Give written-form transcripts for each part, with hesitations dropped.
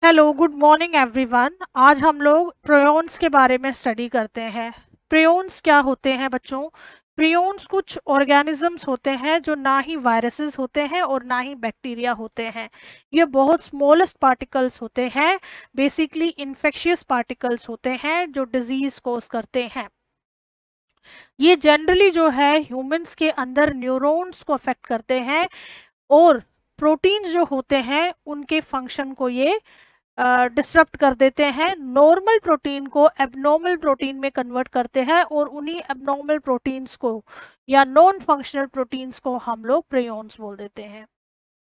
Hello, good morning everyone. आज हम लोग प्रियोन्स के बारे में स्टडी करते हैं। प्रियोन्स क्या होते हैं बच्चों? प्रियोन्स कुछ ऑर्गेनिजम्स होते हैं जो ना ही वायरसेस होते हैं और ना ही बैक्टीरिया होते हैं। ये बहुत स्मॉलेस्ट पार्टिकल्स होते हैं, बेसिकली इन्फेक्शियस पार्टिकल्स होते हैं जो डिजीज कोज करते हैं। ये जनरली जो है ह्यूमंस के अंदर न्यूरॉन्स को अफेक्ट करते हैं और प्रोटीन्स जो होते हैं उनके फंक्शन को ये डिस्टर्ब कर देते हैं। नॉर्मल प्रोटीन को एबनॉर्मल प्रोटीन में कन्वर्ट करते हैं और उन्हीं एबनॉर्मल प्रोटीन्स को या नॉन फंक्शनल प्रोटीन्स को हम लोग प्रियोन्स बोल देते हैं।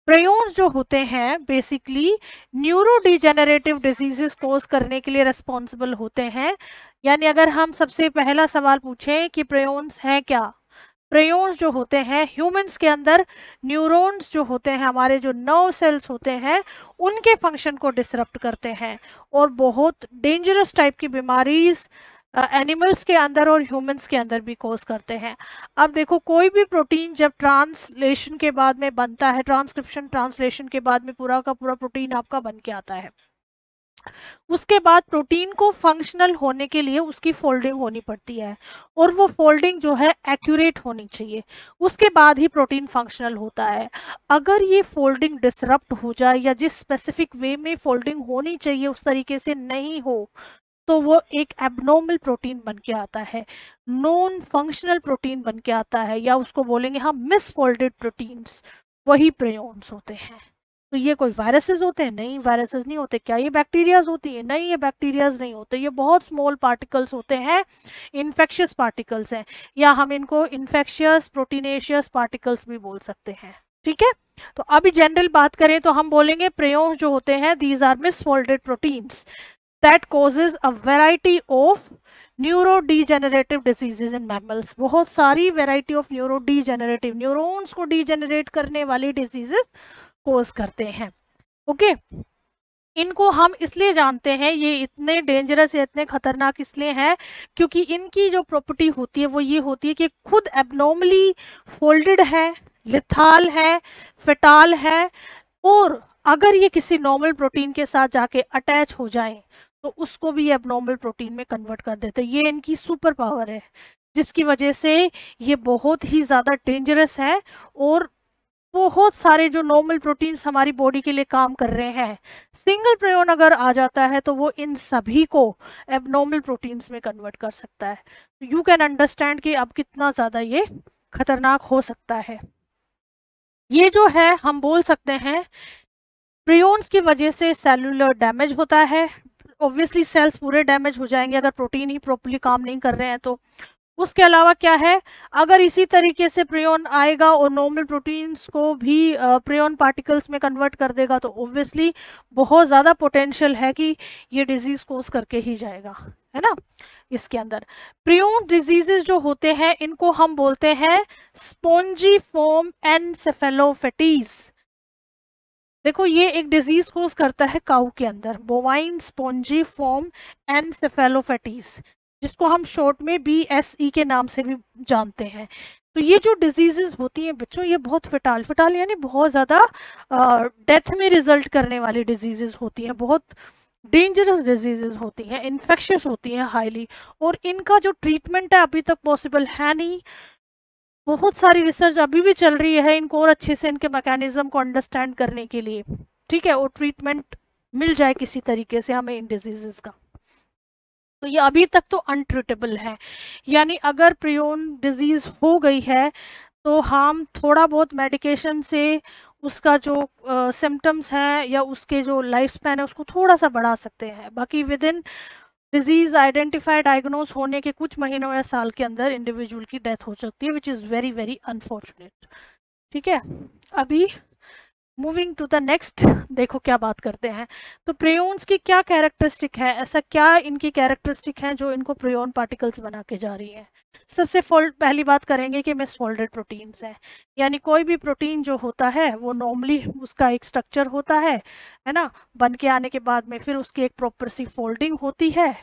प्रियोन्स जो होते हैं बेसिकली न्यूरो डिजेनरेटिव डिजीजेस कोज करने के लिए रिस्पॉन्सिबल होते हैं। यानी अगर हम सबसे पहला सवाल पूछें कि प्रियोन्स हैं क्या, प्रियोन्स जो होते हैं ह्यूमंस के अंदर न्यूरॉन्स जो होते हैं, हमारे जो नर्व सेल्स होते हैं, उनके फंक्शन को डिसरप्ट करते हैं और बहुत डेंजरस टाइप की बीमारीज एनिमल्स के अंदर और ह्यूमंस के अंदर भी कोज करते हैं। अब देखो, कोई भी प्रोटीन जब ट्रांसलेशन के बाद में बनता है, ट्रांसक्रिप्शन ट्रांसलेशन के बाद में पूरा का पूरा प्रोटीन आपका बन के आता है, उसके बाद प्रोटीन को फंक्शनल होने के लिए उसकी फोल्डिंग होनी पड़ती है और वो फोल्डिंग जो है एक्यूरेट होनी चाहिए, उसके बाद ही प्रोटीन फंक्शनल होता है। अगर ये फोल्डिंग डिसरप्ट हो जाए या जिस स्पेसिफिक वे में फोल्डिंग होनी चाहिए उस तरीके से नहीं हो तो वो एक एबनॉर्मल प्रोटीन बन के आता है, नॉन फंक्शनल प्रोटीन बन के आता है, या उसको बोलेंगे हम मिसफोल्डेड प्रोटीन्स, वही प्रियोन्स होते हैं। तो ये कोई वायरसेस होते हैं? नहीं, वायरसेस नहीं होते। क्या ये बैक्टीरियाज होती है? नहीं, ये बैक्टीरियाज नहीं होते। ये बहुत स्मॉल पार्टिकल्स होते हैं, इन्फेक्शियस पार्टिकल्स हैं, या हम इनको इन्फेक्शियस प्रोटीनेशियस पार्टिकल्स भी बोल सकते हैं। ठीक है, तो अभी जनरल बात करें तो हम बोलेंगे प्रियोन्स जो होते हैं these are misfolded proteins that causes a variety of neurodegenerative diseases in mammals। बहुत सारी वैरायटी ऑफ न्यूरोडीजेनरेटिव, न्यूरॉन्स को डीजेनरेट करने वाली डिजीजेस कोज करते हैं। ओके, इनको हम इसलिए जानते हैं, ये इतने डेंजरस या इतने खतरनाक इसलिए हैं क्योंकि इनकी जो प्रॉपर्टी होती है वो ये होती है कि खुद एबनॉर्मली फोल्डेड है, लिथाल है, फेटाल है, और अगर ये किसी नॉर्मल प्रोटीन के साथ जाके अटैच हो जाएं तो उसको भी एबनॉर्मल प्रोटीन में कन्वर्ट कर देते हैं। ये इनकी सुपर पावर है जिसकी वजह से ये बहुत ही ज़्यादा डेंजरस है और बहुत सारे जो नॉर्मल प्रोटीन्स हमारी बॉडी के लिए काम कर रहे हैं, सिंगल प्रियोन अगर आ जाता है तो वो इन सभी को एबनॉर्मल प्रोटीन्स में कन्वर्ट कर सकता है। तो यू कैन अंडरस्टैंड कि अब कितना ज़्यादा ये खतरनाक हो सकता है। ये जो है हम बोल सकते हैं प्रियोन्स की वजह से सेलुलर डैमेज होता है। ऑब्वियसली सेल्स पूरे डैमेज हो जाएंगे अगर प्रोटीन ही प्रॉपर्ली काम नहीं कर रहे हैं तो। उसके अलावा क्या है, अगर इसी तरीके से प्रियोन आएगा और नॉर्मल प्रोटीन्स को भी प्रियोन पार्टिकल्स में कन्वर्ट कर देगा तो ऑब्वियसली बहुत ज़्यादा पोटेंशियल है कि ये डिजीज कोज करके ही जाएगा, है ना। इसके अंदर प्रियोन डिजीजेस जो होते हैं इनको हम बोलते हैं स्पॉन्जीफॉर्म एनसेफेलोफेटीज। देखो, ये एक डिजीज कोज करता है काऊ के अंदर, बोवाइन स्पॉन्जीफॉर्म एनसेफेलोफेटीज, जिसको हम शॉर्ट में BSE के नाम से भी जानते हैं। तो ये जो डिजीजेस होती हैं बच्चों, ये बहुत फटाल यानी बहुत ज़्यादा डेथ में रिजल्ट करने वाली डिजीजेस होती हैं, बहुत डेंजरस डिजीजेस होती हैं, इन्फेक्शियस होती हैं हाईली, और इनका जो ट्रीटमेंट है अभी तक पॉसिबल है नहीं। बहुत सारी रिसर्च अभी भी चल रही है इनको और अच्छे से इनके मैकेनिज्म को अंडरस्टैंड करने के लिए, ठीक है, और ट्रीटमेंट मिल जाए किसी तरीके से हमें इन डिजीजेस का। तो ये अभी तक तो अनट्रीटेबल है, यानी अगर प्रियोन डिजीज हो गई है तो हम थोड़ा बहुत मेडिकेशन से उसका जो सिम्टम्स हैं या उसके जो लाइफ स्पैन है उसको थोड़ा सा बढ़ा सकते हैं। बाकी with in disease identify diagnose होने के कुछ महीनों या साल के अंदर इंडिविजुअल की डेथ हो सकती है, which is very very unfortunate. ठीक है, अभी मूविंग टू द नेक्स्ट, देखो क्या बात करते हैं। तो प्रियोन्स की क्या कैरेक्टरिस्टिक है, ऐसा क्या इनकी कैरेक्टरिस्टिक है जो इनको प्रियोन पार्टिकल्स बना के जा रही है। सबसे पहली बात करेंगे कि मिसफोल्डेड प्रोटीन्स हैं, यानी कोई भी प्रोटीन जो होता है वो नॉर्मली उसका एक स्ट्रक्चर होता है ना, बन के आने के बाद में फिर उसकी एक प्रॉपर सी फोल्डिंग होती है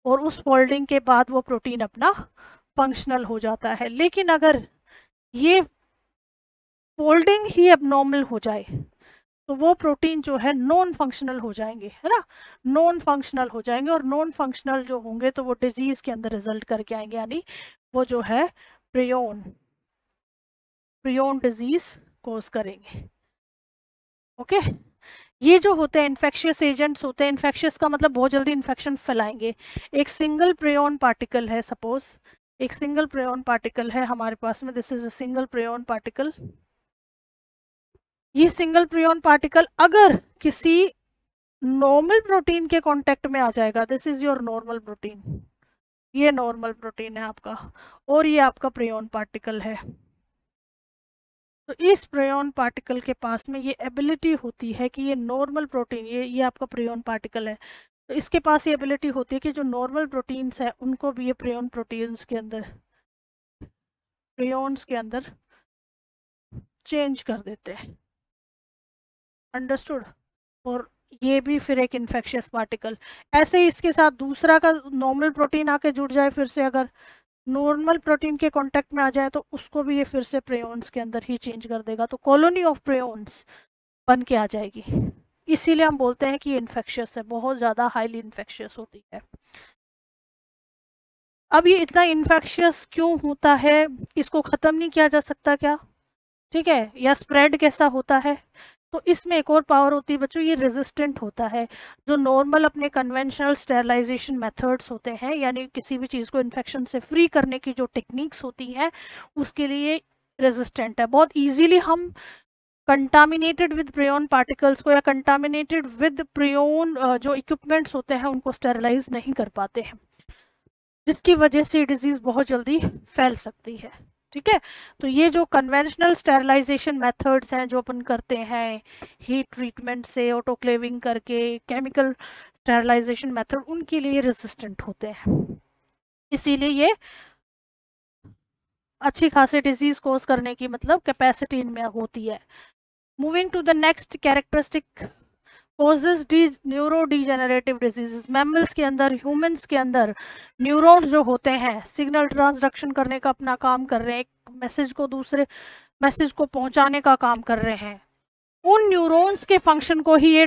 और उस फोल्डिंग के बाद वो प्रोटीन अपना फंक्शनल हो जाता है। लेकिन अगर ये फोल्डिंग ही एबनॉर्मल हो जाए तो वो प्रोटीन जो है नॉन फंक्शनल हो जाएंगे, है ना, नॉन फंक्शनल हो जाएंगे, और नॉन फंक्शनल जो होंगे तो वो डिजीज के अंदर रिजल्ट करके आएंगे, यानी वो जो है प्रियोन डिजीज कोज करेंगे। ओके, ये जो होते हैं इन्फेक्शियस एजेंट्स होते हैं, इन्फेक्शियस का मतलब बहुत जल्दी इन्फेक्शन फैलाएंगे। एक सिंगल प्रियोन पार्टिकल है, सपोज एक सिंगल प्रियोन पार्टिकल है हमारे पास में, this is a single prion particle. ये सिंगल प्रियोन पार्टिकल अगर किसी नॉर्मल प्रोटीन के कांटेक्ट में आ जाएगा, this is your normal protein, ये नॉर्मल प्रोटीन है आपका, और ये आपका प्रियोन पार्टिकल है, तो इस प्रियोन पार्टिकल के पास में ये एबिलिटी होती है कि ये नॉर्मल प्रोटीन, ये आपका प्रियोन पार्टिकल है, तो इसके पास ये एबिलिटी होती है कि जो नॉर्मल प्रोटीन्स है उनको भी ये प्रियोन प्रोटीन्स के अंदर, प्रियोन्स के अंदर चेंज कर देते हैं। अंडरस्टूड। और ये भी फिर एक इन्फेक्शियस पार्टिकल। ऐसे ही इसके साथ दूसरा का नॉर्मल प्रोटीन आके जुड़ जाए, फिर से अगर नॉर्मल प्रोटीन के कांटेक्ट में आ जाए तो उसको भी ये फिर से प्रियोन्स के अंदर ही चेंज कर देगा, तो कॉलोनी ऑफ प्रियोन्स बन के आ जाएगी। इसीलिए हम बोलते हैं कि ये इन्फेक्शियस है, बहुत ज़्यादा हाईली इन्फेक्शियस होती है। अब ये इतना इन्फेक्शियस क्यों होता है, इसको ख़त्म नहीं किया जा सकता क्या, ठीक है, या स्प्रेड कैसा होता है, तो इसमें एक और पावर होती है बच्चों, ये रेजिस्टेंट होता है। जो नॉर्मल अपने कन्वेंशनल स्टेरलाइजेशन मेथड्स होते हैं, यानी किसी भी चीज़ को इन्फेक्शन से फ्री करने की जो टेक्निक्स होती हैं उसके लिए रेजिस्टेंट है। बहुत इजीली हम कंटामिनेटेड विद प्रियोन पार्टिकल्स को या कंटामिनेटेड विद प्रियोन जो इक्विपमेंट्स होते हैं उनको स्टेरलाइज नहीं कर पाते हैं, जिसकी वजह से डिजीज़ बहुत जल्दी फैल सकती है। ठीक है, तो ये जो कन्वेंशनल स्टेरलाइजेशन मेथड्स हैं जो अपन करते हैं हीट ट्रीटमेंट से, ऑटोक्लेविंग करके, केमिकल स्टेरलाइजेशन मेथड, उनके लिए रेजिस्टेंट होते हैं, इसीलिए ये अच्छी खासी डिजीज कोज करने की मतलब कैपेसिटी इनमें होती है। Moving to the next characteristic, causes neurodegenerative diseases. Mammals के अंदर, ह्यूमंस के अंदर न्यूरॉन्स जो होते हैं सिग्नल ट्रांसडक्शन करने का अपना काम कर रहे हैं, एक मैसेज को दूसरे मैसेज को पहुंचाने का काम कर रहे हैं, उन न्यूरॉन्स के फंक्शन को ही ये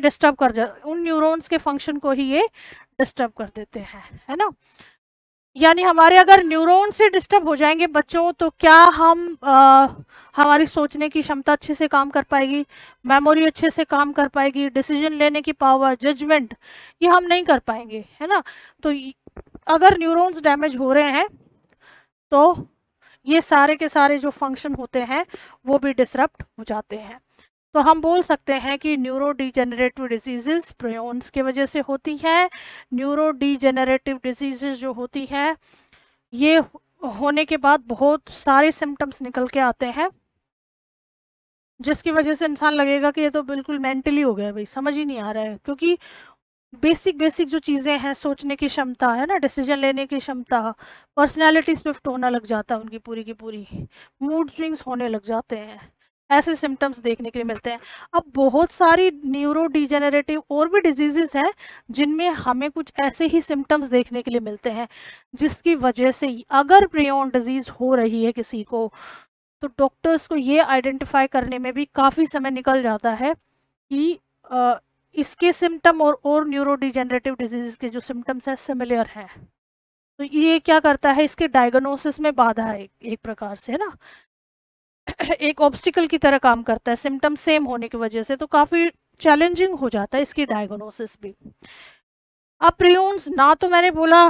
डिस्टर्ब कर देते हैं, है ना। यानी हमारे अगर न्यूरॉन से डिस्टर्ब हो जाएंगे बच्चों, तो क्या हम हमारी सोचने की क्षमता अच्छे से काम कर पाएगी, मेमोरी अच्छे से काम कर पाएगी, डिसीजन लेने की पावर, जजमेंट, ये हम नहीं कर पाएंगे, है ना। तो अगर न्यूरॉन्स डैमेज हो रहे हैं तो ये सारे के सारे जो फंक्शन होते हैं वो भी डिसरप्ट हो जाते हैं। तो हम बोल सकते हैं कि न्यूरो डिजेनरेटिव डिजीजेस प्रियोन्स की वजह से होती हैं। न्यूरो डिजेनरेटिव डिजीजेस जो होती हैं ये होने के बाद बहुत सारे सिम्टम्स निकल के आते हैं, जिसकी वजह से इंसान लगेगा कि ये तो बिल्कुल मेंटली हो गया भाई, समझ ही नहीं आ रहा है, क्योंकि बेसिक जो चीज़ें हैं, सोचने की क्षमता है ना, डिसीजन लेने की क्षमता, पर्सनैलिटी स्विफ्ट होना लग जाता है उनकी पूरी की पूरी, मूड स्विंग्स होने लग जाते हैं, ऐसे सिम्टम्स देखने के लिए मिलते हैं। अब बहुत सारी न्यूरो डिजेनरेटिव और भी डिजीजेस हैं जिनमें हमें कुछ ऐसे ही सिम्टम्स देखने के लिए मिलते हैं, जिसकी वजह से अगर प्रियोन डिजीज हो रही है किसी को, तो डॉक्टर्स को ये आइडेंटिफाई करने में भी काफ़ी समय निकल जाता है कि इसके सिम्टम और न्यूरो डिजेनरेटिव डिजीज के जो सिम्टम्स हैं सिमिलर हैं। तो ये क्या करता है, इसके डायग्नोसिस में बाधा है एक प्रकार से, है ना, एक ऑब्स्टिकल की तरह काम करता है सिम्टम सेम होने की वजह से, तो काफ़ी चैलेंजिंग हो जाता है इसकी डायग्नोसिस भी। अब प्रियोन्स ना तो मैंने बोला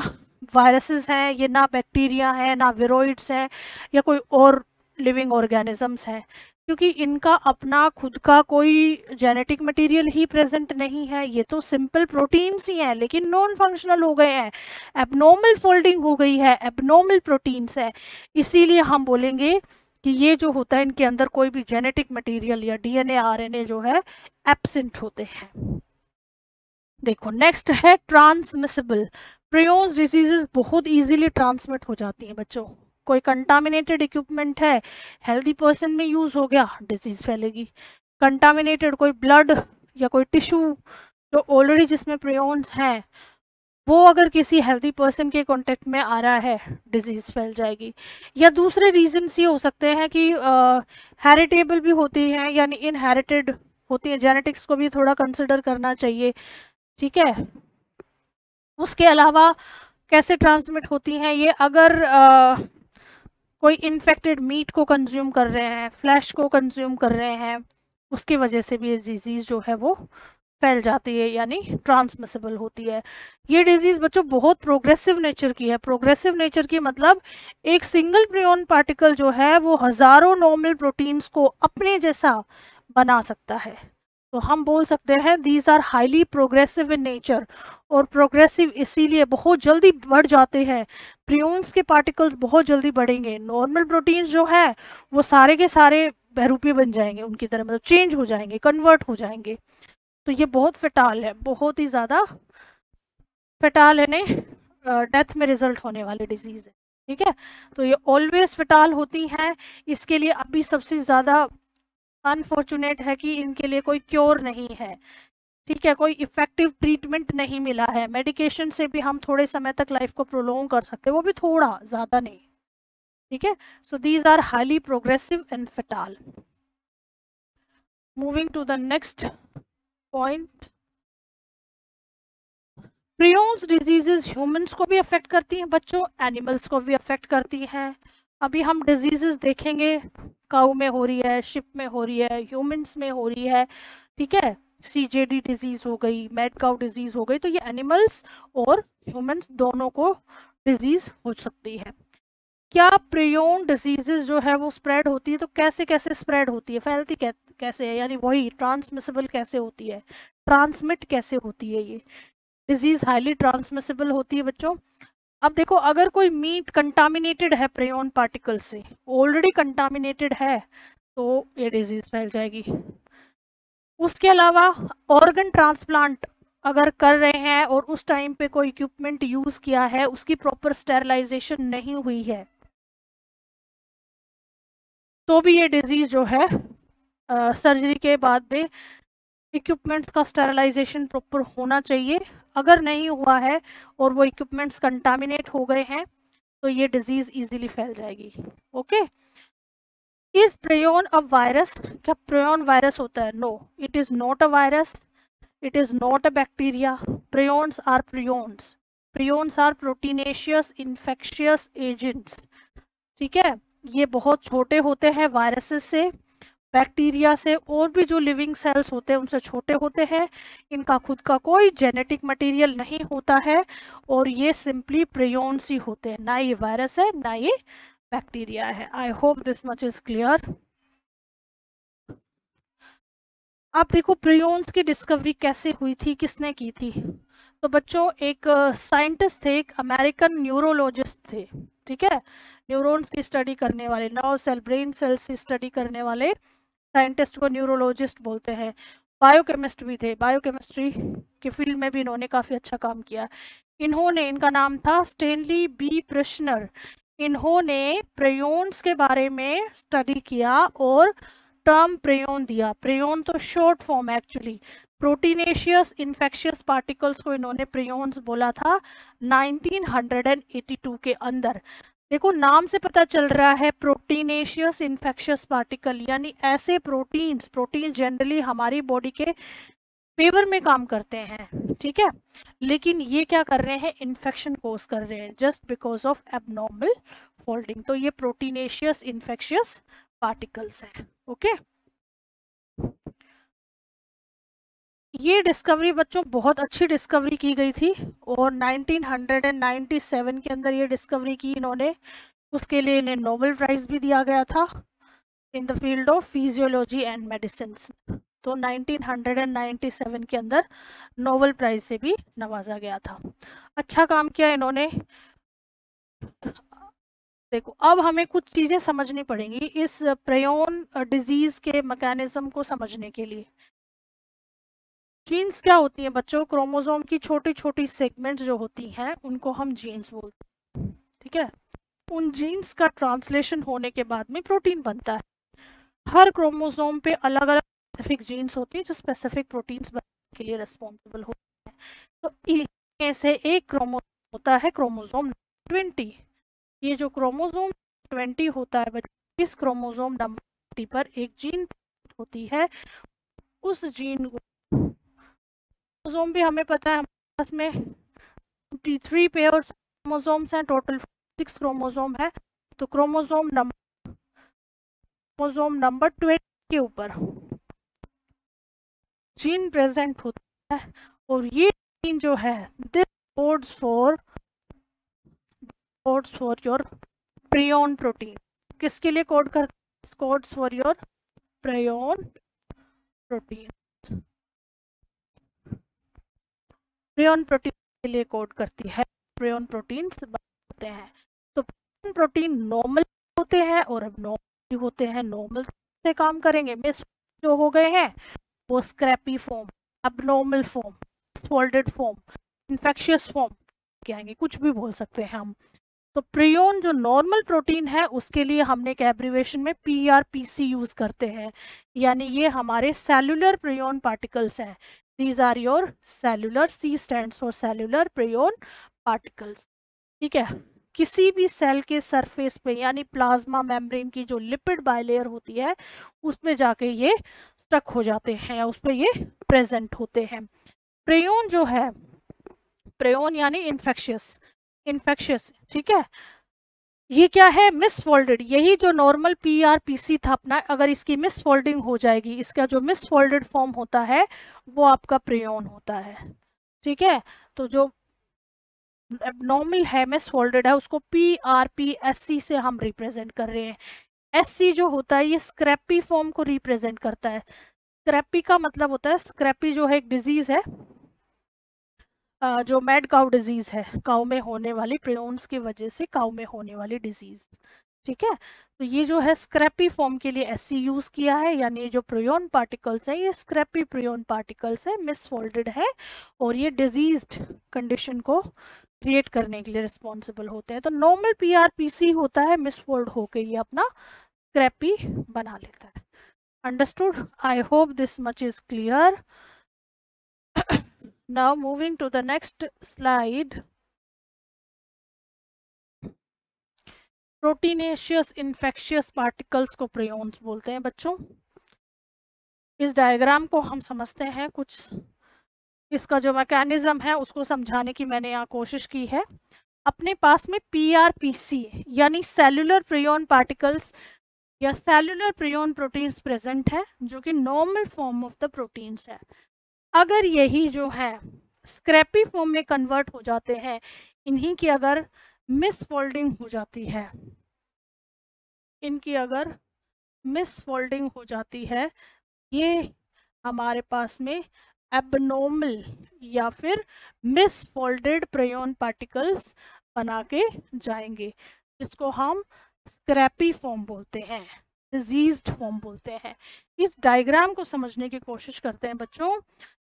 वायरसेस हैं, ये ना बैक्टीरिया है, ना विरोइड्स हैं, या कोई और लिविंग ऑर्गेनिजम्स हैं, क्योंकि इनका अपना खुद का कोई जेनेटिक मटेरियल ही प्रेजेंट नहीं है, ये तो सिंपल प्रोटीन्स ही हैं लेकिन नॉन फंक्शनल हो गए हैं, एबनॉर्मल फोल्डिंग हो गई है, एबनॉर्मल प्रोटीन्स है, इसीलिए हम बोलेंगे कि ये जो होता है इनके अंदर कोई भी जेनेटिक मटेरियल या डीएनए आरएनए जो है एब्सेंट होते हैं। देखो नेक्स्ट है ट्रांसमिसिबल। प्रियोन्स डिजीजेस बहुत इजीली ट्रांसमिट हो जाती हैं बच्चों। कोई कंटामिनेटेड इक्विपमेंट है, हेल्दी पर्सन में यूज हो गया, डिजीज फैलेगी। कंटामिनेटेड कोई ब्लड या कोई टिश्यू जो ऑलरेडी जिसमें प्रियोन्स हैं, वो अगर किसी हेल्दी पर्सन के कांटेक्ट में आ रहा है, डिजीज फैल जाएगी। या दूसरे रीजंस ये हो सकते हैं कि हेरिटेबल भी होती हैं, यानी इनहेरिटेड होती हैं, जेनेटिक्स को भी थोड़ा कंसिडर करना चाहिए, ठीक है। उसके अलावा कैसे ट्रांसमिट होती हैं ये, अगर कोई इन्फेक्टेड मीट को कंज्यूम कर रहे हैं, फ्लैश को कंज्यूम कर रहे हैं, उसकी वजह से भी ये डिजीज़ जो है वो फैल जाती है, यानी ट्रांसमिसिबल होती है। ये डिजीज़ बच्चों बहुत प्रोग्रेसिव नेचर की है। प्रोग्रेसिव नेचर की मतलब एक सिंगल प्रियन पार्टिकल जो है वो हज़ारों नॉर्मल प्रोटीन्स को अपने जैसा बना सकता है। तो हम बोल सकते हैं these are highly progressive in nature, और प्रोग्रेसिव इसीलिए बहुत जल्दी बढ़ जाते हैं। प्रियन्स के पार्टिकल्स बहुत जल्दी बढ़ेंगे, नॉर्मल प्रोटीन्स जो है वो सारे के सारे बहरूपी बन जाएंगे, उनकी तरह मतलब चेंज हो जाएंगे, कन्वर्ट हो जाएंगे। तो ये बहुत फेटाल है, बहुत ही ज़्यादा फेटाल यानी डेथ में रिजल्ट होने वाली डिजीज़ है, ठीक है। तो ये ऑलवेज फेटाल होती हैं। इसके लिए अभी सबसे ज़्यादा अनफॉर्चुनेट है कि इनके लिए कोई क्योर नहीं है, ठीक है, कोई इफेक्टिव ट्रीटमेंट नहीं मिला है। मेडिकेशन से भी हम थोड़े समय तक लाइफ को प्रोलॉन्ग कर सकते हैं, वो भी थोड़ा, ज़्यादा नहीं, ठीक है। So these are highly progressive and fatal. Moving to the next point, prions diseases humans को भी अफेक्ट करती हैं बच्चों, एनिमल्स को भी अफेक्ट करती हैं। अभी हम डिजीजेस देखेंगे, काऊ में हो रही है, शिप में हो रही है, ह्यूमंस में हो रही है, ठीक है। सीजेडी डिजीज हो गई, मैड काऊ डिजीज हो गई, तो ये एनिमल्स और ह्यूमंस दोनों को डिजीज हो सकती है। क्या प्रियन डिजीजेस जो है वो स्प्रेड होती है, तो कैसे कैसे स्प्रेड होती है, फैलती कैसे है, यानी वही ट्रांसमिसिबल कैसे होती है, ट्रांसमिट कैसे होती है। ये डिजीज हाईली ट्रांसमिसिबल होती है बच्चों। अब देखो, अगर कोई मीट कंटामिनेटेड है प्रियन पार्टिकल से, ऑलरेडी कंटामिनेटेड है, तो ये डिजीज फैल जाएगी। उसके अलावा ऑर्गन ट्रांसप्लांट अगर कर रहे हैं और उस टाइम पे कोई इक्विपमेंट यूज किया है, उसकी प्रॉपर स्टेरलाइजेशन नहीं हुई है, तो भी ये डिजीज जो है सर्जरी के बाद में इक्विपमेंट्स का स्टेरलाइजेशन प्रॉपर होना चाहिए। अगर नहीं हुआ है और वो इक्विपमेंट्स कंटामिनेट हो गए हैं, तो ये डिजीज इजीली फैल जाएगी, okay. Is prion a virus, क्या प्रियन वायरस होता है? No, it is not a virus, it is not a bacteria. Prions are prions, prions are proteinaceous infectious agents, ठीक है। ये बहुत छोटे होते हैं वायरसेस से, बैक्टीरिया से, और भी जो लिविंग सेल्स होते हैं उनसे छोटे होते हैं। इनका खुद का कोई जेनेटिक मटेरियल नहीं होता है, और ये सिंपली प्रियन्स ही होते हैं, ना ये वायरस है ना ये बैक्टीरिया है। I hope this much is clear. अब देखो प्रियन्स की डिस्कवरी कैसे हुई थी, किसने की थी। तो बच्चों एक साइंटिस्ट थे, एक अमेरिकन न्यूरोलॉजिस्ट थे, ठीक है। न्यूरॉन्स की स्टडी करने वाले, नर्व सेल, ब्रेन सेल्स की स्टडी करने वाले साइंटिस्ट को न्यूरोलॉजिस्ट बोलते हैं। बायोकेमिस्ट भी थे, बायोकेमिस्ट्री के फील्ड में भी इन्होंने काफ़ी अच्छा काम किया। इन्होंने, इनका नाम था स्टेनली बी प्रश्नर। इन्होंने प्रियन्स के बारे में स्टडी किया और टर्म प्रियन दिया। प्रियन तो short form actually, proteinaceous infectious particles को इन्होंने प्रियन्स बोला था 1982 के अंदर। देखो नाम से पता चल रहा है, प्रोटीनेशियस इन्फेक्शियस पार्टिकल, यानी ऐसे प्रोटीन्स, प्रोटीन जनरली हमारी बॉडी के फेवर में काम करते हैं, ठीक है, लेकिन ये क्या कर रहे हैं, इन्फेक्शन कोज कर रहे हैं just because of abnormal folding. तो ये प्रोटीनेशियस इन्फेक्शियस पार्टिकल्स हैं, ओके। ये डिस्कवरी बच्चों बहुत अच्छी डिस्कवरी की गई थी, और 1997 के अंदर ये डिस्कवरी की इन्होंने। उसके लिए इन्हें नोबेल प्राइज भी दिया गया था in the field of physiology and medicine. तो 1997 के अंदर नोबेल प्राइज से भी नवाजा गया था। अच्छा काम किया इन्होंने। देखो अब हमें कुछ चीज़ें समझनी पड़ेंगी इस प्रियन डिजीज के मैकेनिज्म को समझने के लिए। जीन्स क्या होती हैं बच्चों? क्रोमोसोम की छोटी छोटी सेगमेंट्स जो होती हैं उनको हम जीन्स बोलते हैं, ठीक है। उन जीन्स का ट्रांसलेशन होने के बाद में प्रोटीन बनता है। हर क्रोमोसोम पे अलग अलग स्पेसिफिक जीन्स होती हैं जो स्पेसिफिक प्रोटीन्स बनने के लिए रिस्पॉन्सिबल होते हैं। तो इनमें से एक क्रोमोसोम होता है क्रोमोसोम 20। ये जो क्रोमोसोम 20 होता है बच्चों, इस क्रोमोसोम नंबर 20 पर एक जीन होती है, उस जीन को, क्रोमोसोम भी हमें पता है हमारे पास में 23 पेयर्स क्रोमोसोम्स हैं, टोटल 6 क्रोमोसोम है। तो क्रोमोसोम नंबर 20 के ऊपर जीन प्रेजेंट होता है, और ये जीन जो है this codes for your prion protein. किसके लिए कोड करता है? Codes for your prion protein. Prion protein के लिए कोड करती है, प्रियॉन प्रोटीन्स बनते हैं। तो प्रोटीन नॉर्मल होते हैं और अब नॉर्मल होते हैं। नॉर्मल से काम करेंगे, मिस जो हो गए हैं वो scrapie form, abnormal form, folded form, infectious form कहेंगे, कुछ भी बोल सकते हैं हम। तो प्रियॉन जो नॉर्मल प्रोटीन है उसके लिए हमने एक एब्रीवेशन में PRPC यूज करते हैं, यानी ये हमारे सेलुलर प्रियॉन पार्टिकल्स हैं। These are your cellular, C stands for cellular prion particles. ठीक है, किसी भी सेल के सरफेस पे यानी प्लाज्मा मेम्ब्रेन की जो लिपिड बाइलेयर होती है उस पे जाके ये स्टक हो जाते हैं या उस पे ये प्रेजेंट होते हैं। प्रियॉन जो है, प्रियॉन यानी इन्फेक्शियस, ठीक है, ये क्या है? मिसफोल्डेड। यही जो नॉर्मल PRPC था अपना, अगर इसकी मिसफोल्डिंग हो जाएगी, इसका जो मिसफोल्डेड फॉर्म होता है वो आपका प्रियॉन होता है। ठीक है, तो जो एबनॉर्मल है, मिसफोल्डेड है, उसको PRPSC से हम रिप्रेजेंट कर रहे हैं। SC जो होता है ये स्क्रैपी फॉर्म को रिप्रेजेंट करता है। स्क्रैपी का मतलब होता है, स्क्रैपी जो है एक डिजीज है, जो मैड काउ डिजीज है, काउ में होने वाली, प्रियॉन्स की वजह से काउ में होने वाली डिजीज। ठीक है, तो ये जो है स्क्रैपी फॉर्म के लिए SC यूज किया है, यानी जो प्रियॉन पार्टिकल्स है ये स्क्रैपी प्रियॉन पार्टिकल्स है, मिसफोल्डेड है, और ये डिजीज्ड कंडीशन को क्रिएट करने के लिए रिस्पॉन्सिबल होते हैं। तो नॉर्मल PRPC होता है, मिसफोल्ड होके ये अपना स्क्रैपी बना लेता है। Understood? I hope this much is clear. Now moving to the next slide. Proteinaceous infectious particles को प्रियॉन्स बोलते हैं बच्चों। इस डायग्राम को हम समझते हैं, कुछ इसका जो मैकेनिज्म है उसको समझाने की मैंने यहाँ कोशिश की है। अपने पास में PRPC यानी सेलुलर प्रियॉन पार्टिकल्स या सेलुलर प्रियॉन प्रोटीन्स प्रेजेंट है, जो कि normal form of the proteins है। अगर यही जो है स्क्रैपी फॉर्म में कन्वर्ट हो जाते हैं, इन्हीं की अगर मिसफोल्डिंग हो जाती है, इनकी अगर मिसफोल्डिंग हो जाती है, ये हमारे पास में एबनॉर्मल या फिर मिसफोल्डेड प्रियॉन पार्टिकल्स बना के जाएंगे, जिसको हम स्क्रैपी फॉर्म बोलते हैं, डिजीज्ड फॉर्म बोलते हैं। इस डायग्राम को समझने की कोशिश करते हैं बच्चों।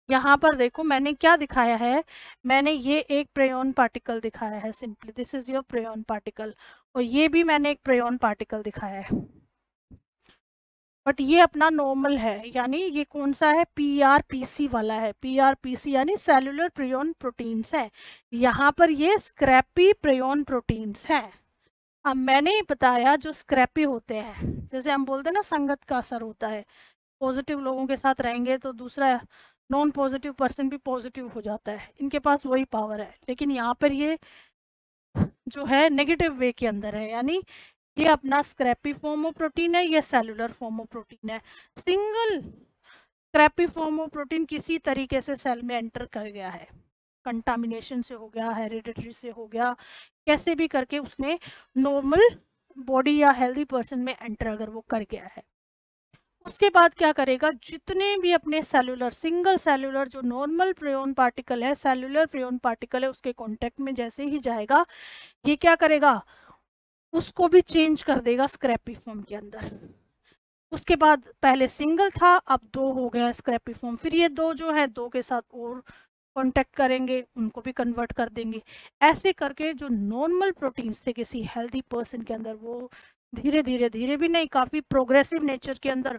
यहाँ पर देखो मैंने क्या दिखाया है, मैंने ये एक प्रियॉन पार्टिकल दिखाया है, simply this is your prion particle, और ये भी मैंने एक प्रियॉन पार्टिकल दिखाया है, बट ये अपना नॉर्मल है, यानी ये कौन सा है? PRPC वाला है। PRPC यानी सेलुलर प्रियॉन प्रोटीन्स है। यहाँ पर ये स्क्रैपी प्रियॉन प्रोटीन्स हैं। अब मैंने बताया जो स्क्रैपी होते हैं, जैसे हम बोलते हैं ना संगत का असर होता है, पॉजिटिव लोगों के साथ रहेंगे तो दूसरा नॉन पॉजिटिव पर्सन भी पॉजिटिव हो जाता है, इनके पास वही पावर है। लेकिन यहाँ पर ये जो है नेगेटिव वे के अंदर है, यानी ये अपना स्क्रैपी फॉर्म ऑफ प्रोटीन है, ये सेलुलर फॉर्म ऑफ प्रोटीन है। Single scrapie form of protein किसी तरीके से सेल में एंटर कर गया है, कंटामिनेशन से हो गया, हेरिडिटरी से हो गया, कैसे भी करके उसने नॉर्मल बॉडी या हेल्दी पर्सन में एंटर अगर वो कर गया है, उसके बाद क्या करेगा? जितने भी अपने सेलुलर, सिंगल सेलुलर जो नॉर्मल प्रियॉन पार्टिकल है, सेलुलर प्रियॉन पार्टिकल है, उसके कांटेक्ट में जैसे ही जाएगा, ये क्या करेगा? उसको भी चेंज कर देगा स्क्रैपी फॉर्म के अंदर। उसके बाद पहले सिंगल था, अब 2 हो गया स्क्रैपी फॉर्म, फिर ये 2 जो है 2 के साथ और कांटेक्ट करेंगे, उनको भी कन्वर्ट कर देंगे। ऐसे करके जो नॉर्मल प्रोटीन्स थे किसी हेल्दी पर्सन के अंदर, वो धीरे धीरे भी नहीं, काफी प्रोग्रेसिव नेचर के अंदर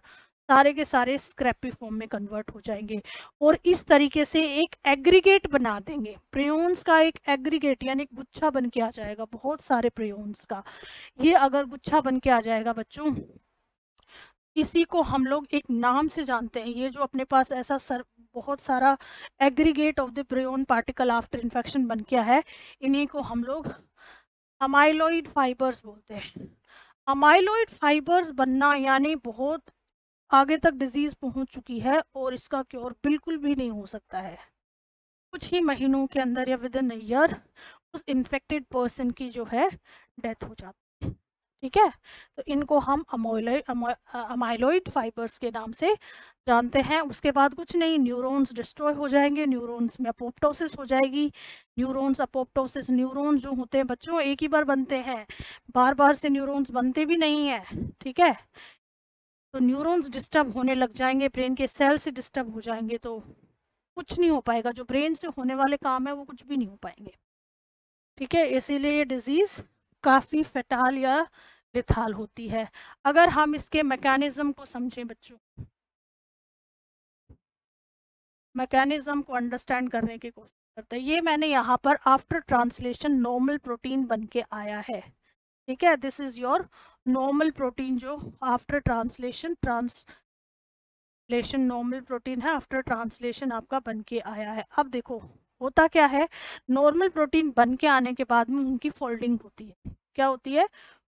सारे के सारे स्क्रैपी फॉर्म में कन्वर्ट हो जाएंगे, और इस तरीके से एक एग्रीगेट बना देंगे। प्रियॉन्स का एक एग्रीगेट यानी गुच्छा बन के आ जाएगा, बहुत सारे प्रियॉन्स का। ये अगर गुच्छा बन के आ जाएगा बच्चों, इसी को हम लोग एक नाम से जानते हैं। ये जो अपने पास ऐसा बहुत सारा aggregate of the prion particle after infection बन गया है, इन्हीं को हम लोग अमाइलॉइड फाइबर्स बोलते हैं। अमाइलॉइड फाइबर्स बनना यानी बहुत आगे तक डिजीज पहुंच चुकी है और इसका क्योर बिल्कुल भी नहीं हो सकता है। कुछ ही महीनों के अंदर या विद इन ईयर उस इन्फेक्टेड पर्सन की जो है डेथ हो जाती है। ठीक है, तो इनको हम अमाइलॉइड फाइबर्स के नाम से जानते हैं। उसके बाद कुछ नहीं, न्यूरॉन्स डिस्ट्रॉय हो जाएंगे, न्यूरॉन्स में अपोप्टोसिस हो जाएगी। न्यूरॉन्स अपोप्टोसिस, न्यूरॉन्स जो होते हैं बच्चों एक ही बार बनते हैं, बार बार से न्यूरॉन्स बनते भी नहीं है। ठीक है, तो न्यूरॉन्स डिस्टर्ब होने लग जाएंगे, ब्रेन के सेल से डिस्टर्ब हो जाएंगे, तो कुछ नहीं हो पाएगा, जो ब्रेन से होने वाले काम है वो कुछ भी नहीं हो पाएंगे। ठीक है, इसीलिए ये डिजीज काफी फैटाल या लिथाल होती है। अगर हम इसके मैकेनिज्म को समझें बच्चों, मैकेनिज्म को अंडरस्टैंड करने की कोशिश करते हैं। ये मैंने यहाँ पर आफ्टर ट्रांसलेशन नॉर्मल प्रोटीन बन के आया है। ठीक है, this is your normal protein जो आफ्टर ट्रांसलेशन नॉर्मल प्रोटीन है, आफ्टर ट्रांसलेशन आपका बन के आया है। अब देखो होता क्या है, नॉर्मल प्रोटीन बन के आने के बाद में उनकी फोल्डिंग होती है। क्या होती है?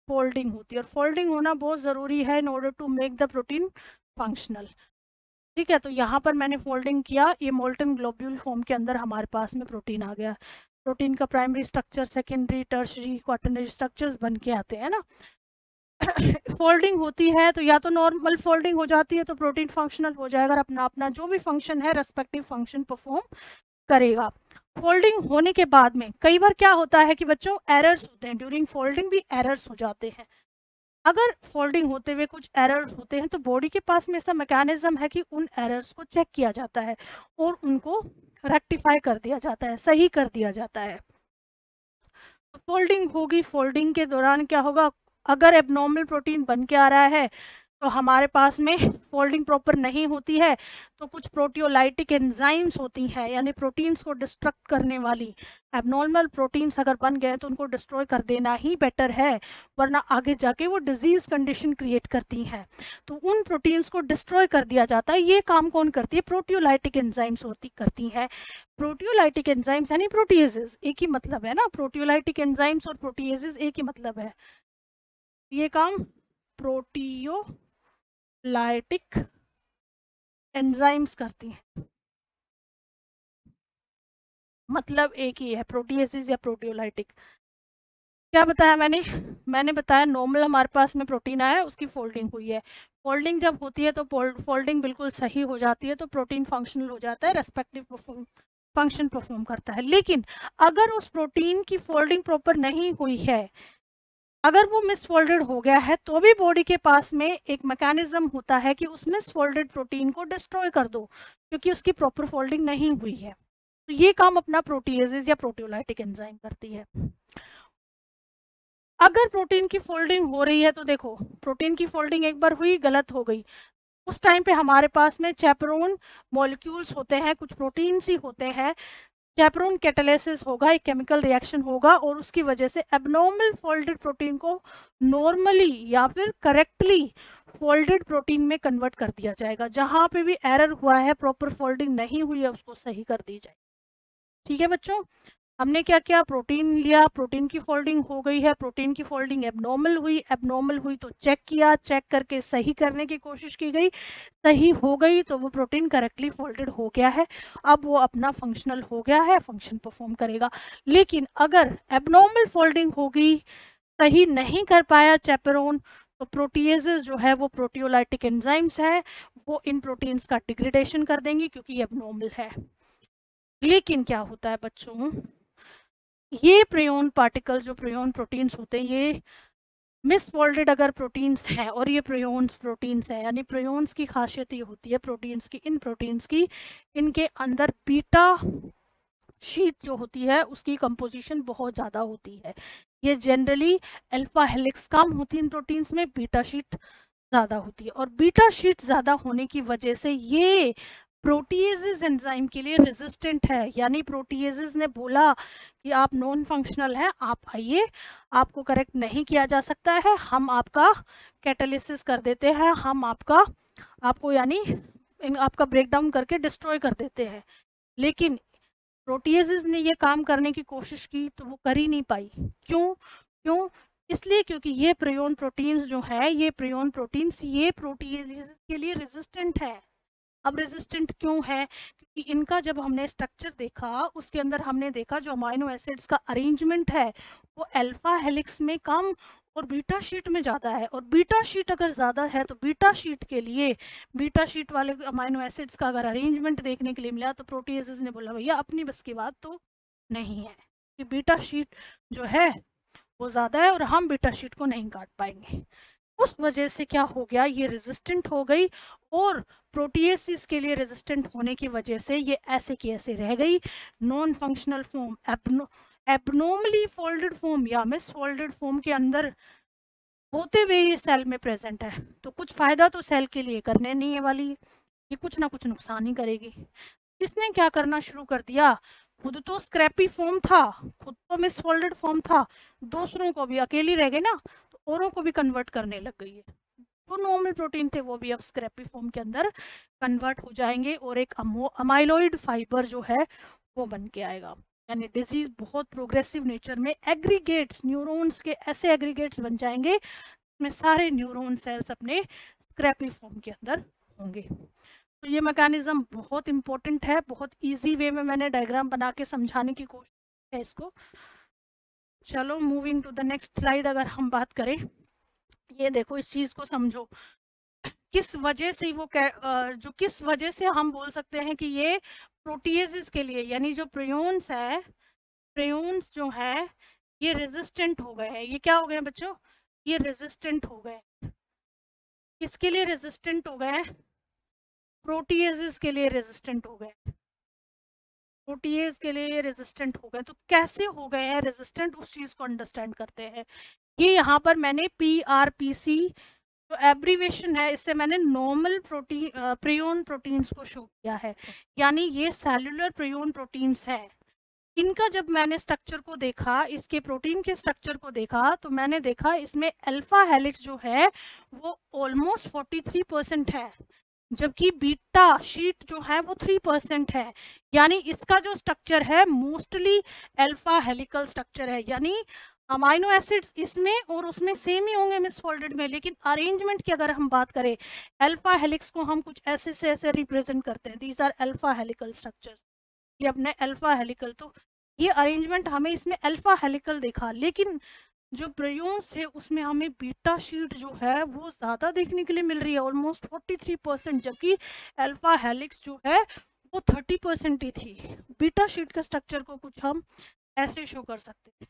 फोल्डिंग होती है, और फोल्डिंग होना बहुत ज़रूरी है in order to make the protein functional. ठीक है, तो यहाँ पर मैंने फोल्डिंग किया, ये मोल्टन ग्लोब्यूल फॉर्म के अंदर हमारे पास में प्रोटीन आ गया। प्रोटीन का primary structure, secondary, tertiary, quaternary structures बन के आते हैं ना। फोल्डिंग होती है तो या तो नॉर्मल फोल्डिंग हो जाती है तो प्रोटीन फंक्शनल हो जाएगा, अपना अपना जो भी फंक्शन है रेस्पेक्टिव फंक्शन परफॉर्म करेगा। फोल्डिंग होने के बाद में कई बार क्या होता है कि बच्चों एरर्स होते हैं, ड्यूरिंग फोल्डिंग भी एरर्स हो जाते हैं। अगर फोल्डिंग होते हुए कुछ एरर्स होते हैं तो बॉडी के पास में ऐसा मैकेनिज्म है कि उन एरर्स को चेक किया जाता है और उनको रेक्टिफाई कर दिया जाता है, सही कर दिया जाता है। फोल्डिंग होगी, फोल्डिंग के दौरान क्या होगा, अगर एबनॉर्मल प्रोटीन बन के आ रहा है तो हमारे पास में फोल्डिंग प्रॉपर नहीं होती है तो कुछ प्रोटियोलाइटिक एंजाइम्स होती हैं, यानी प्रोटीन्स को डिस्ट्रक्ट करने वाली। एबनॉर्मल प्रोटीन्स अगर बन गए तो उनको डिस्ट्रॉय कर देना ही बेटर है, वरना आगे जाके वो डिजीज कंडीशन क्रिएट करती हैं। तो उन प्रोटीन्स को डिस्ट्रॉय कर दिया जाता है। ये काम कौन करती है? प्रोटियोलाइटिक एंजाइम्स करती हैं। प्रोटियोलाइटिक एंजाइम्स यानी प्रोटीएजेस, एक ही मतलब है ना, प्रोटियोलाइटिक एंजाइम्स और प्रोटीएजेस एक ही मतलब है। ये काम प्रोटियोलाइटिक एंजाइम्स करती हैं, मतलब एक ही है, प्रोटीएसिस या प्रोटियोलाइटिक। क्या बताया मैंने बताया नॉर्मल हमारे पास में प्रोटीन आया है, उसकी फोल्डिंग हुई है। फोल्डिंग जब होती है तो फोल्डिंग बिल्कुल सही हो जाती है तो प्रोटीन फंक्शनल हो जाता है, रेस्पेक्टिव फंक्शन परफॉर्म करता है। लेकिन अगर उस प्रोटीन की फोल्डिंग प्रॉपर नहीं हुई है, अगर वो मिसफोल्डेड हो गया है, तो भी बॉडी के पास में एक मैकेनिज्म होता है कि उस मिसफोल्डेड प्रोटीन को डिस्ट्रॉय कर दो, क्योंकि उसकी प्रॉपर फोल्डिंग नहीं हुई है। तो ये काम अपना प्रोटीएजेस या प्रोटियोलाइटिक एंजाइम करती है। अगर प्रोटीन की फोल्डिंग हो रही है तो देखो, प्रोटीन की फोल्डिंग एक बार हुई, गलत हो गई, उस टाइम पे हमारे पास में चैपरोन मॉलिक्यूल्स होते हैं, कुछ प्रोटीन्स ही होते हैं। चैपरोन कैटालिसिस होगा, एक केमिकल रिएक्शन होगा और उसकी वजह से एबनॉर्मल फोल्डेड प्रोटीन को नॉर्मली या फिर करेक्टली फोल्डेड प्रोटीन में कन्वर्ट कर दिया जाएगा। जहां पे भी एरर हुआ है, प्रॉपर फोल्डिंग नहीं हुई है, उसको सही कर दी जाए। ठीक है बच्चों, हमने क्या किया, प्रोटीन लिया, प्रोटीन की फोल्डिंग हो गई है, प्रोटीन की फोल्डिंग एबनॉर्मल हुई तो चेक किया, चेक करके सही करने की कोशिश की गई, सही हो गई तो वो प्रोटीन करेक्टली फोल्डेड हो गया है, अब वो अपना फंक्शनल हो गया है, फंक्शन परफॉर्म करेगा। लेकिन अगर एबनॉर्मल फोल्डिंग होगी, सही नहीं कर पाया चैपेरोन, तो प्रोटीएजेस जो है वो प्रोटियोलाइटिक एंजाइम्स है, वो इन प्रोटीन्स का डिग्रेडेशन कर देंगी क्योंकि ये एबनॉर्मल है। लेकिन क्या होता है बच्चों, ये प्रियोन पार्टिकल जो प्रियोन प्रोटीन्स होते हैं, ये मिसफोल्डेड अगर प्रोटीन्स हैं और ये प्रियोन्स प्रोटीन्स हैं, यानी प्रियोन्स की खासियत ये होती है प्रोटीन्स की, इन प्रोटीन्स की, इनके अंदर बीटा शीट जो होती है उसकी कंपोजिशन बहुत ज़्यादा होती है। ये जनरली अल्फा हेलिक्स कम होती है इन प्रोटीन्स में, बीटा शीट ज़्यादा होती है, और बीटा शीट ज़्यादा होने की वजह से ये प्रोटीएजेस एंजाइम के लिए रेजिस्टेंट है। यानी प्रोटीएजेस ने बोला कि आप नॉन फंक्शनल हैं, आप आइए, आपको करेक्ट नहीं किया जा सकता है, हम आपका कैटालिसिस कर देते हैं, हम आपको यानी आपका ब्रेक डाउन करके डिस्ट्रॉय कर देते हैं। लेकिन प्रोटीएजेस ने ये काम करने की कोशिश की तो वो कर ही नहीं पाई। क्यों? क्यों? इसलिए क्योंकि ये प्रियोन प्रोटीन्स जो है, ये प्रियोन प्रोटीन्स ये प्रोटीएजेस के लिए रेजिस्टेंट है। अब रेजिस्टेंट क्यों है? क्योंकि इनका जब हमने स्ट्रक्चर देखा, उसके अंदर हमने देखा जो अमाइनो एसिड्स का अरेंजमेंट है वो अल्फा हेलिक्स में कम और बीटा शीट में ज़्यादा है। और बीटा शीट अगर ज़्यादा है तो बीटा शीट के लिए, बीटा शीट वाले अमाइनो एसिड्स का अगर अरेंजमेंट देखने के लिए मिला तो प्रोटीएजेस ने बोला भैया अपनी बस की बात तो नहीं है कि बीटा शीट जो है वो ज़्यादा है और हम बीटा शीट को नहीं काट पाएंगे। उस वजह से क्या हो गया, ये रेजिस्टेंट हो गई और प्रोटीएसिस के लिए रेजिस्टेंट होने की वजह से ये ऐसे की ऐसे रह गई। Non functional form, abnormally folded form या मिस फोल्डेड फॉर्म के अंदर होते हुए ये सेल में प्रेजेंट है। तो कुछ फायदा तो सेल के लिए करने नहीं है वाली, ये कुछ ना कुछ नुकसान ही करेगी। इसने क्या करना शुरू कर दिया, खुद तो स्क्रैपी फॉर्म था, खुद तो मिस फोल्डेड फॉर्म था, दूसरों को भी, अकेली रह गई ना तो औरों को भी कन्वर्ट करने लग गई है। जो नॉर्मल प्रोटीन थे वो भी अब स्क्रैपी फॉर्म के अंदर कन्वर्ट हो जाएंगे और एक अमाइलॉइड फाइबर जो है वो बन के आएगा। यानी डिजीज बहुत प्रोग्रेसिव नेचर में एग्रीगेट्स, न्यूरॉन्स के ऐसे एग्रीगेट्स बन जाएंगे में सारे न्यूरॉन सेल्स अपने स्क्रैपी फॉर्म के अंदर होंगे। तो ये मैकेनिज्म बहुत इंपॉर्टेंट है, बहुत इजी वे में मैंने डायग्राम बना के समझाने की कोशिश है इसको। चलो moving to the next slide. अगर हम बात करें, ये देखो इस चीज को समझो, किस वजह से वो जो किस वजह से हम बोल सकते हैं कि ये प्रोटीएजेस के लिए, यानी जो प्रियोन्स है, प्रियोन्स जो है ये रेजिस्टेंट हो गए हैं। ये क्या हो गए हैं बच्चों? ये रेजिस्टेंट हो गए। किसके लिए रेजिस्टेंट हो गए? प्रोटीएजेस के लिए रेजिस्टेंट हो गए। प्रोटीएज के लिए रेजिस्टेंट हो गए। तो कैसे हो गए हैं रेजिस्टेंट, उस चीज को अंडरस्टैंड करते हैं। ये यहाँ पर मैंने PRPC जो एब्रीवेशन है, इससे मैंने नॉर्मल प्रोटीन प्रियोन प्रोटीन्स को शो किया है। यानी ये सेलुलर प्रियोन प्रोटीन्स है। इनका जब मैंने स्ट्रक्चर को देखा, इसके प्रोटीन के स्ट्रक्चर को देखा, तो मैंने देखा इसमें अल्फा हेलिक्स जो है वो ऑलमोस्ट 43% है, जबकि बीटा शीट जो है वो 3% है। यानी इसका जो स्ट्रक्चर है मोस्टली अल्फा हेलिकल स्ट्रक्चर है। यानी अमाइनो एसिड्स इसमें और उसमें सेम ही होंगे मिस फोल्डेड में, लेकिन अरेंजमेंट की अगर हम बात करें, अल्फा हेलिक्स को हम कुछ ऐसे से ऐसे रिप्रेजेंट करते हैं, these are alpha helical structures. ये अपने अल्फा हेलिकल, तो ये अरेंजमेंट हमें इसमें अल्फा हेलिकल देखा। लेकिन जो प्रियोन्स थे उसमें हमें बीटा शीट जो है वो ज़्यादा देखने के लिए मिल रही है, ऑलमोस्ट 43%, जबकि अल्फा हेलिक्स जो है वो 30% ही थी। बीटा शीट का स्ट्रक्चर को कुछ हम ऐसे शो कर सकते हैं,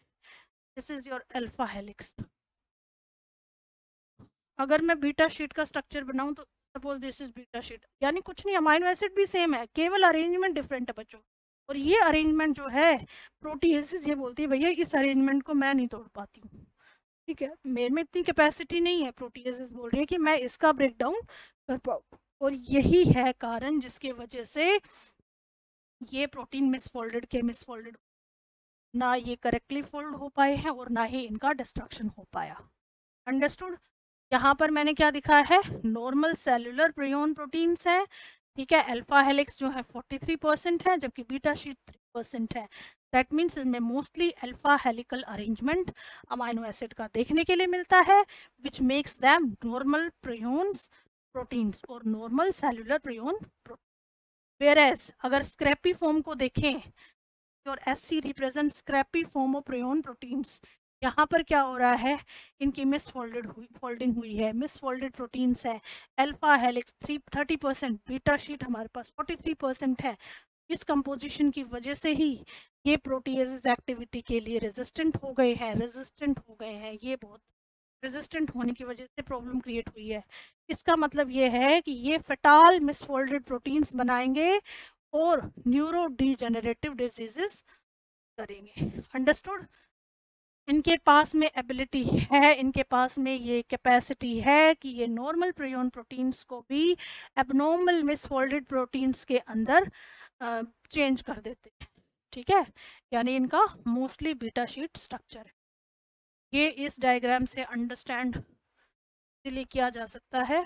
this is your alpha helix. अगर मैं बीटा शीट का स्ट्रक्चर बनाऊं तो suppose this is beta sheet, यानी कुछ नहीं, अमाइनो एसिड भी सेम है, केवल अरेंजमेंट डिफरेंट है बच्चों। और ये अरेंजमेंट जो है प्रोटीएसिस ये बोलती है भैया इस अरेंजमेंट को मैं नहीं तोड़ पाती हूँ, ठीक है, मेरे में इतनी कैपेसिटी नहीं है। प्रोटीएसिस बोल रही है कि मैं इसका ब्रेक डाउन कर पाऊँ। और यही है कारण जिसके वजह से ये प्रोटीन मिसफोल्डेड के मिसफोल्डेड, ना ये करेक्टली फोल्ड हो पाए हैं और ना ही इनका डिस्ट्रक्शन हो पाया। अंडरस्टूड? यहाँ पर मैंने क्या दिखा है, नॉर्मल सेलुलर प्रियोन प्रोटीन्स है, ठीक है। अल्फा हेलिक्स जो है 43% है, जबकि बीटा शीट 3% है। दैट मीन्स इनमें mostly alpha helical arrangement amino acid का देखने के लिए मिलता है, which makes them normal prions proteins और normal cellular prion protein. Whereas अगर स्क्रैपी फॉर्म को देखें, और SC represent scrapie form of prion proteins, यहाँ पर क्या हो रहा है, इनकी फोल्डिंग हुई है, मिस फोल्डेड प्रोटीन्स है। अल्फा हेलिक्स 30%, बीटा शीट हमारे पास 43% है। इस कंपोजिशन की वजह से ही ये प्रोटीएजेस एक्टिविटी के लिए रेजिस्टेंट हो गए हैं। ये बहुत रेजिस्टेंट होने की वजह से प्रॉब्लम क्रिएट हुई है। इसका मतलब ये है कि ये फेटाल मिसफोल्डेड प्रोटीन्स बनाएंगे और न्यूरो डिजेनरेटिव डिजीजेस करेंगे। अंडरस्टूड? इनके पास में एबिलिटी है, इनके पास में ये कैपेसिटी है कि ये नॉर्मल प्रियोन प्रोटीन्स को भी एबनॉर्मल मिसफोल्डेड प्रोटीन्स के अंदर चेंज कर देते हैं, ठीक है। यानी इनका मोस्टली बीटा शीट स्ट्रक्चर है। ये इस डायग्राम से अंडरस्टैंड इजीली किया जा सकता है।